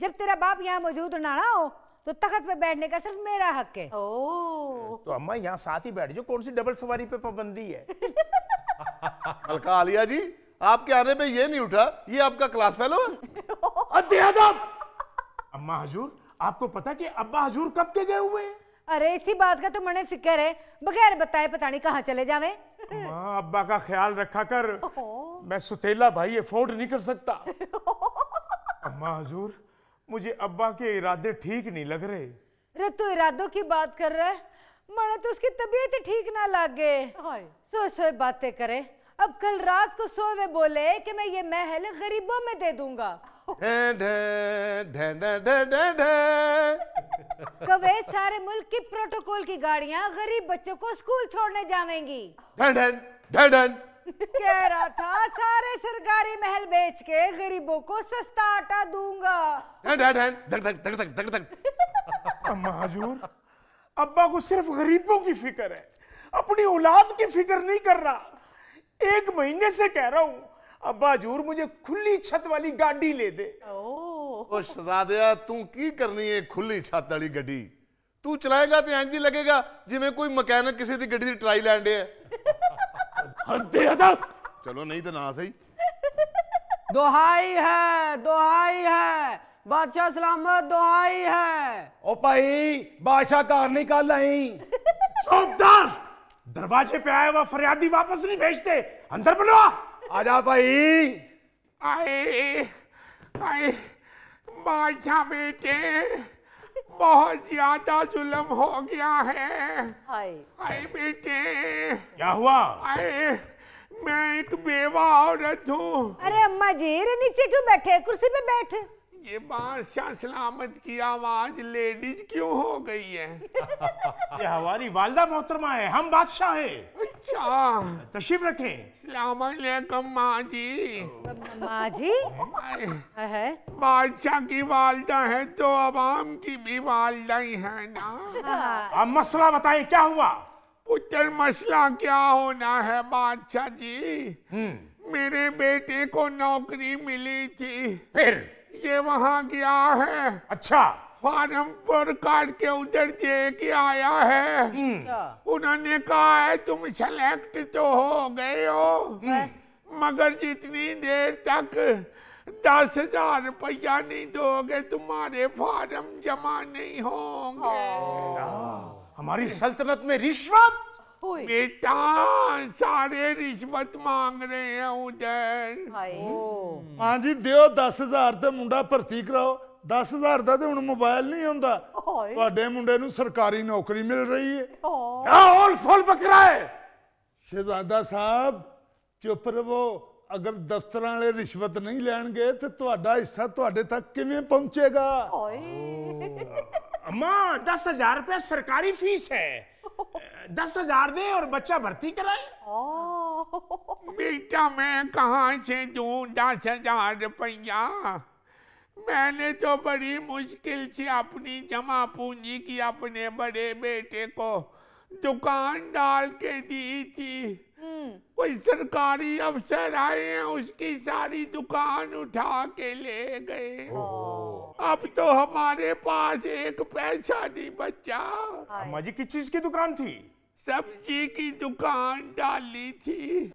जब तेरा बाप यहाँ मौजूद ना हो तो तख्त पे बैठने का सिर्फ मेरा हक है। तो अम्मा यहाँ साथ ही बैठ जाओ, कौन सी डबल सवारी पे पाबंदी है? हल्का आलिया जी, आपके आने पे ये नहीं उठा, ये आपका क्लास फेलो है? अम्मा हजूर, आपको पता कि अब्बा हजूर कब के गए हुए हैं? अरे इसी बात का तो मने फिक्र है, बगैर बताए पता नहीं कहाँ चले जावे। अम्मा अब्बा का ख्याल रखा कर, मैं सुतेला भाई अफोर्ड नहीं कर सकता। अम्मा हजूर, मुझे अब्बा के इरादे ठीक नहीं लग रहे। अरे तू इरादों की बात कर रहा है, मने तो उसकी तबीयत ठीक ना लगे, सोए सोए बातें करे। अब कल रात को सोए बोले कि मैं ये महल गरीबों में दे दूंगा। कवे सारे मुल्क की प्रोटोकॉल की गाड़ियां गरीब बच्चों को स्कूल छोड़ने जाएंगी। कह रहा था सारे सरकारी महल बेच के गरीबों को सस्ता आटा दूंगा। अम्मा हजूर, अब्बा को सिर्फ गरीबों की फिक्र है, अपनी औलाद की फिक्र नहीं कर रहा। 1 महीने से कह रहा हूं अब्बा हजूर मुझे खुली छत वाली गाड़ी ले दे। ओ शहजादिया, तू की करनी है खुली छत वाली गड्डी? तू चलाएगा तो इंज ही लगेगा जिवें कोई मैकेनिक किसी दी गड्डी दी ट्राई लैंड है। चलो नहीं तो ना सही। दोहाई है बादशाह सलामत, दोहाई है। ओ भाई बादशाह घर नहीं कल आई। चौकीदार, दरवाजे पे आया हुआ फरियादी वापस नहीं भेजते, अंदर बुलवा। आजा भाई। आए बादशाह बेटे, बहुत ज्यादा जुल्म हो गया है। आए बेटे। क्या हुआ? आए, मैं एक बेवा औरत हूँ। अरे अम्मा जी, रे नीचे क्यों बैठे, कुर्सी पे बैठ। ये बादशाह सलामत की आवाज लेडीज क्यों हो गई है? ये हमारी वालदा मोहतरमा है, हम बादशाह हैं। अच्छा, तशरीफ रखें। सलाम अलैकुम माँ जी। माँ जी है? बादशाह की वालदा है तो अवाम की भी वालदा ही है ना। अब मसला बताइए, क्या हुआ? पुत्र, मसला क्या होना है बादशाह जी? मेरे बेटे को नौकरी मिली थी, फिर ये वहां गया है। अच्छा, फार्म पर काट के उधर दे के आया है। उन्होंने कहा है तुम सेलेक्ट तो हो गए हो, मगर जितनी देर तक 10,000 रुपया नहीं दोगे तुम्हारे फार्म जमा नहीं होंगे। हमारी सल्तनत में रिश्वत? बेटा, सारे रिश्वत मांग रहे हैं उधर। हाँ जी, दियो 10,000 ते मुंडा भर्ती कराओ। 10,000 दा ते हुण मोबाइल नहीं हुंदा, तुहाडे मुंडे नूं सरकारी नौकरी मिल रही है। क्या ओल फोल बकरा है? शहजादा साहब चुप रहो, अगर दफ्तरां वाले रिश्वत नहीं लैणगे ते तुहाडा हिस्सा तुहाडे तक किवें पहुंचेगा? अम्मा, 10,000 रुपया सरकारी फीस है, 10,000 दे और बच्चा भर्ती कराए। बेटा, मैं कहाँ से दूं 10,000 रुपया? मैंने तो बड़ी मुश्किल से अपनी जमा पूंजी की अपने बड़े बेटे को दुकान डाल के दी थी। कोई सरकारी अफसर आए हैं, उसकी सारी दुकान उठा के ले गए। अब तो हमारे पास एक पैसा नहीं बचा। अम्मा जी, किस चीज की दुकान थी? सब्जी की दुकान डाली थी।